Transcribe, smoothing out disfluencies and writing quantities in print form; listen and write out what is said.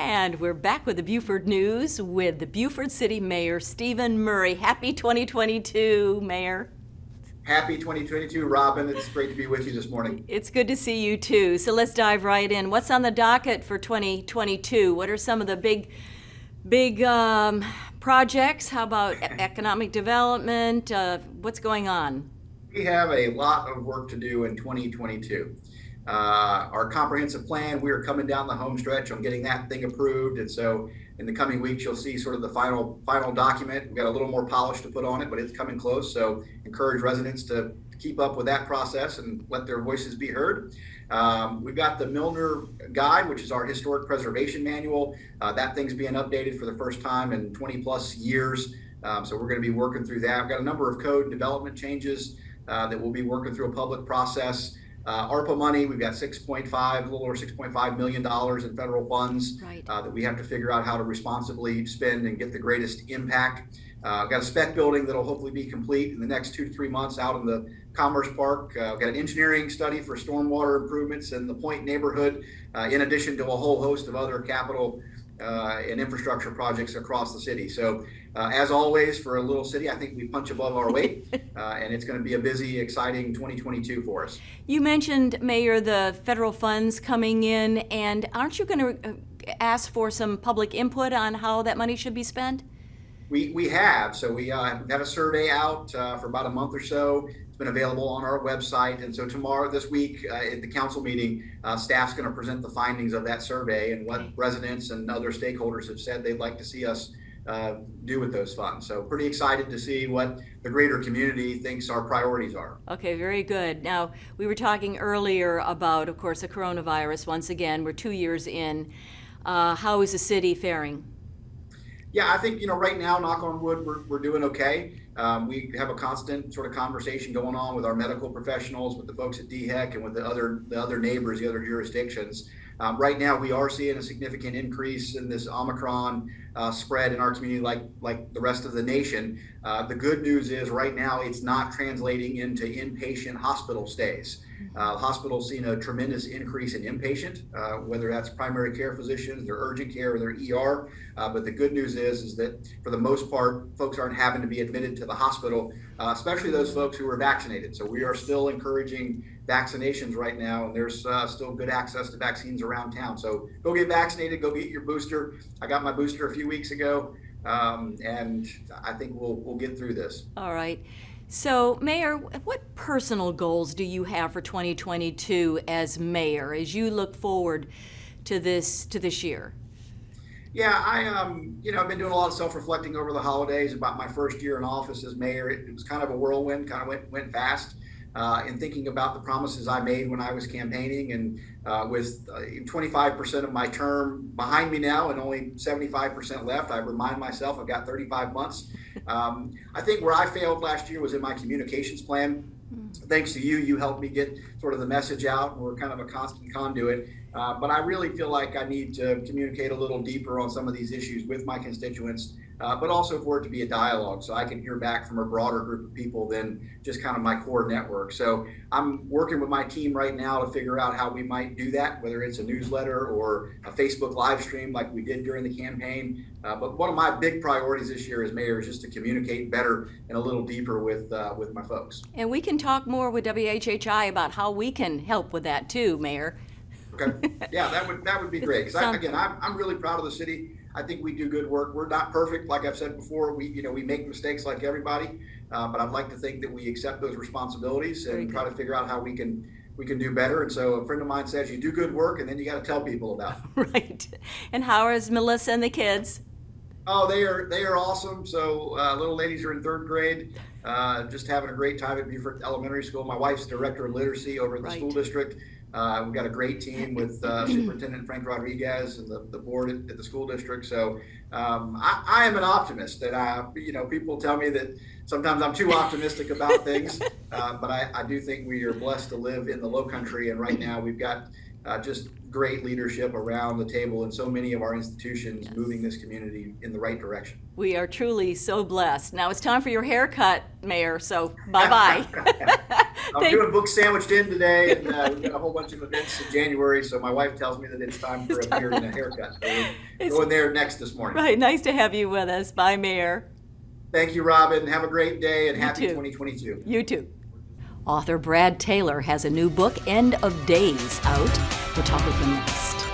And we're back with the Beaufort News with the Beaufort City Mayor, Stephen Murray. Happy 2022, Mayor. Happy 2022, Robyn. It's great to be with you this morning. It's good to see you too. So let's dive right in. What's on the docket for 2022? What are some of the big projects? How about economic development? What's going on? We have a lot of work to do in 2022. Our comprehensive plan, we are coming down the home stretch on getting that thing approved. And so in the coming weeks, you'll see sort of the final document. We've got a little more polish to put on it, but it's coming close. So encourage residents to keep up with that process and let their voices be heard. We've got the Milner Guide, which is our historic preservation manual. That thing's being updated for the first time in 20 plus years. So we're going to be working through that. We've got a number of code and development changes that we'll be working through a public process. ARPA money, we've got a little over $6.5 million in federal funds that we have to figure out how to responsibly spend and get the greatest impact. We've got a spec building that'll hopefully be complete in the next 2 to 3 months out in the Commerce Park. We've got an engineering study for stormwater improvements in the Point neighborhood, in addition to a whole host of other capital and infrastructure projects across the city. So as always, for a little city, I think we punch above our weight, and it's going to be a busy, exciting 2022 for us. You mentioned, Mayor, the federal funds coming in, and aren't you going to ask for some public input on how that money should be spent? We have. So we have a survey out for about a month or so. It's been available on our website. And so this week at the council meeting, staff's going to present the findings of that survey and what residents and other stakeholders have said they'd like to see us do with those funds. So pretty excited to see what the greater community thinks our priorities are. Okay, very good. Now, we were talking earlier about, of course, the coronavirus. Once again, we're 2 years in. How is the city faring? Yeah, I think, right now, knock on wood, we're doing okay. We have a constant sort of conversation going on with our medical professionals, with the folks at DHEC and with the other neighbors, the other jurisdictions. Right now, we are seeing a significant increase in this Omicron spread in our community, like the rest of the nation. The good news is right now, it's not translating into inpatient hospital stays. The hospital's seen a tremendous increase in inpatient, whether that's primary care physicians, their urgent care, or their ER. But the good news is that for the most part, folks aren't having to be admitted to the hospital, especially those folks who are vaccinated. So we are still encouraging vaccinations right now, and there's still good access to vaccines around town. So go get vaccinated, go get your booster. I got my booster a few weeks ago, and I think we'll get through this. All right. So, Mayor, what personal goals do you have for 2022 as mayor, as you look forward to this year? Yeah, I've been doing a lot of self-reflecting over the holidays about my first year in office as mayor. It was kind of a whirlwind, kind of went fast. In thinking about the promises I made when I was campaigning, and with 25% of my term behind me now and only 75% left, I remind myself I've got 35 months. I think where I failed last year was in my communications plan. Thanks to you, you helped me get sort of the message out, and we're kind of a constant conduit. But I really feel like I need to communicate a little deeper on some of these issues with my constituents, but also for it to be a dialogue so I can hear back from a broader group of people than just kind of my core network. So I'm working with my team right now to figure out how we might do that, whether it's a newsletter or a Facebook live stream like we did during the campaign. But one of my big priorities this year as mayor is just to communicate better and a little deeper with my folks. And we can talk more with WHHI about how we can help with that too, Mayor. Okay. Yeah, that would be great. Because I'm really proud of the city. I think we do good work. We're not perfect, like I've said before. We make mistakes like everybody, but I'd like to think that we accept those responsibilities and try to figure out how we can do better. And so a friend of mine says, you do good work, and then you got to tell people about it. Right. And how is Melissa and the kids? Oh, they are awesome. So little ladies are in 3rd grade, just having a great time at Beaufort Elementary School. My wife's director of literacy over at the school district. We've got a great team with Superintendent Frank Rodriguez and the board at the school district. So I am an optimist. That people tell me that sometimes I'm too optimistic about things, but I do think we are blessed to live in the Lowcountry, and right now we've got just great leadership around the table and so many of our institutions moving this community in the right direction. We are truly so blessed. Now it's time for your haircut, Mayor, so bye-bye. I'm doing book sandwiched in today, and we've got a whole bunch of events in January. So my wife tells me that it's time for a beard and a haircut. So we're going there next this morning. Right. Nice to have you with us. Bye, Mayor. Thank you, Robyn. Have a great day and happy too. 2022. You too. Author Brad Taylor has a new book, End of Days, out. We'll talk with him next.